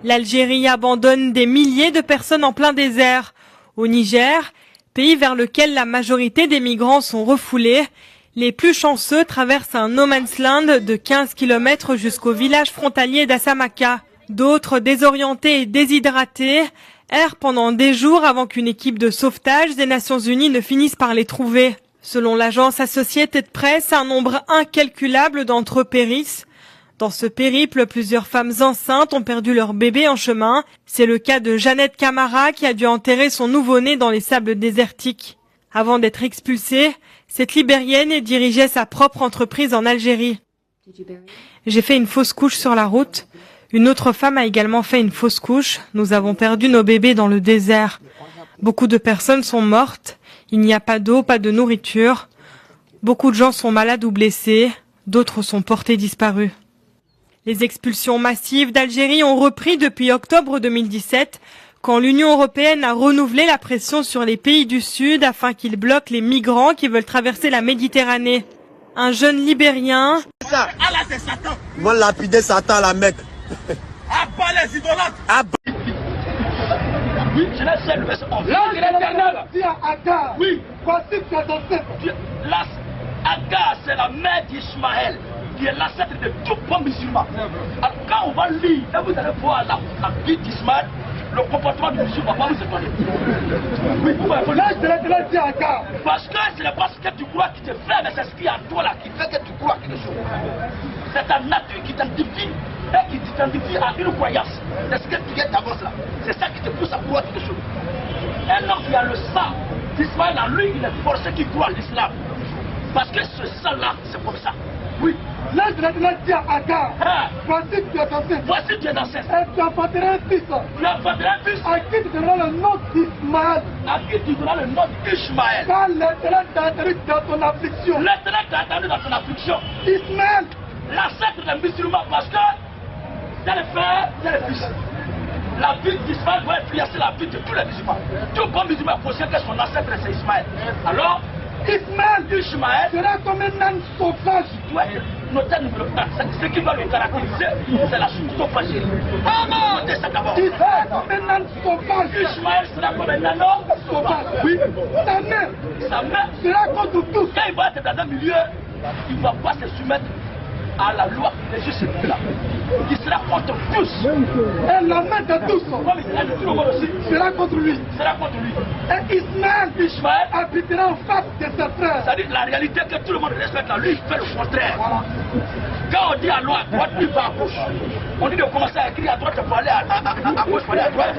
L'Algérie abandonne des milliers de personnes en plein désert. Au Niger, pays vers lequel la majorité des migrants sont refoulés, les plus chanceux traversent un no man's land de 15 km jusqu'au village frontalier d'Assamaka. D'autres, désorientés et déshydratés, errent pendant des jours avant qu'une équipe de sauvetage des Nations Unies ne finisse par les trouver. Selon l'agence Associated Press, un nombre incalculable d'entre eux périssent. Dans ce périple, plusieurs femmes enceintes ont perdu leur bébé en chemin. C'est le cas de Jeannette Camara qui a dû enterrer son nouveau-né dans les sables désertiques. Avant d'être expulsée, cette Libérienne dirigeait sa propre entreprise en Algérie. J'ai fait une fausse couche sur la route. Une autre femme a également fait une fausse couche. Nous avons perdu nos bébés dans le désert. Beaucoup de personnes sont mortes. Il n'y a pas d'eau, pas de nourriture. Beaucoup de gens sont malades ou blessés. D'autres sont portés disparus. Les expulsions massives d'Algérie ont repris depuis octobre 2017, quand l'Union européenne a renouvelé la pression sur les pays du Sud afin qu'ils bloquent les migrants qui veulent traverser la Méditerranée. Un jeune Libérien... Allah c'est Satan. Ils vont lapider Satan à la Mecque. Abat les idolâtres. Oui, je l'ai seul, l'ange de l'éternel dit à Agar, oui, voici tes ancêtres. Agar, c'est la mère d'Ismaël, qui est l'ancêtre de tout bon musulman. Alors, quand on va lire, là vous allez voir la vie d'Ismaël, le comportement du musulman va vous étonner. Oui, l'ange de l'éternel dit à Agar. Parce que ce n'est pas ce que tu crois qui te fait, mais c'est ce qui est en toi là qui fait que tu crois quelque chose. C'est ta nature qui t'identifie et qui t'identifie à une croyance. C'est ce que tu viens d'avance là. C'est ça qui te pousse à croire quelque chose. Un homme qui a le sang d'Ismaël en lui, il est forcé qui croit à l'islam. Parce que ce sang-là, c'est comme ça. Oui. L'ange de l'éternel dit à Agar, voici tu es ancêtre. Voici tu es ancêtre. Et tu enfanteras un fils. Tu enfanteras un fils. À qui tu donneras le nom d'Ismaël. À qui tu donneras le nom d'Ishmaël. Car l'éternel t'a entendu dans ton affliction. L'éternel t'a entendu dans ton affliction. Ismaël, l'ancêtre des musulmans, parce que c'est le frère, c'est le fils. La vie d'Ismaël doit influencer la vie de tous les musulmans. Tout bon musulman est conscient que son ancêtre c'est Ismaël. Alors, Ishmaël sera comme un âne sauvage. Notre numéro 1, ce qui va le caractériser, c'est la sauvagerie. Montez ça d'abord. Il sera comme un âne sauvage. Ishmaël sera comme un âne sauvage. Oui. Sa mère sera contre tous. Quand il va être dans un milieu, il ne va pas se soumettre à la loi des justes là. Il sera contre tous. Et la main de tous, comme il sera de tout le monde aussi, sera contre lui. Sera contre lui. Et Ishmaël habitera en face de ses frères. C'est-à-dire la réalité que tout le monde respecte là, lui il fait le contraire. Voilà. Quand on dit à droite, lui va à gauche. On dit de commencer à écrire à droite pour aller à gauche, pour aller à droite.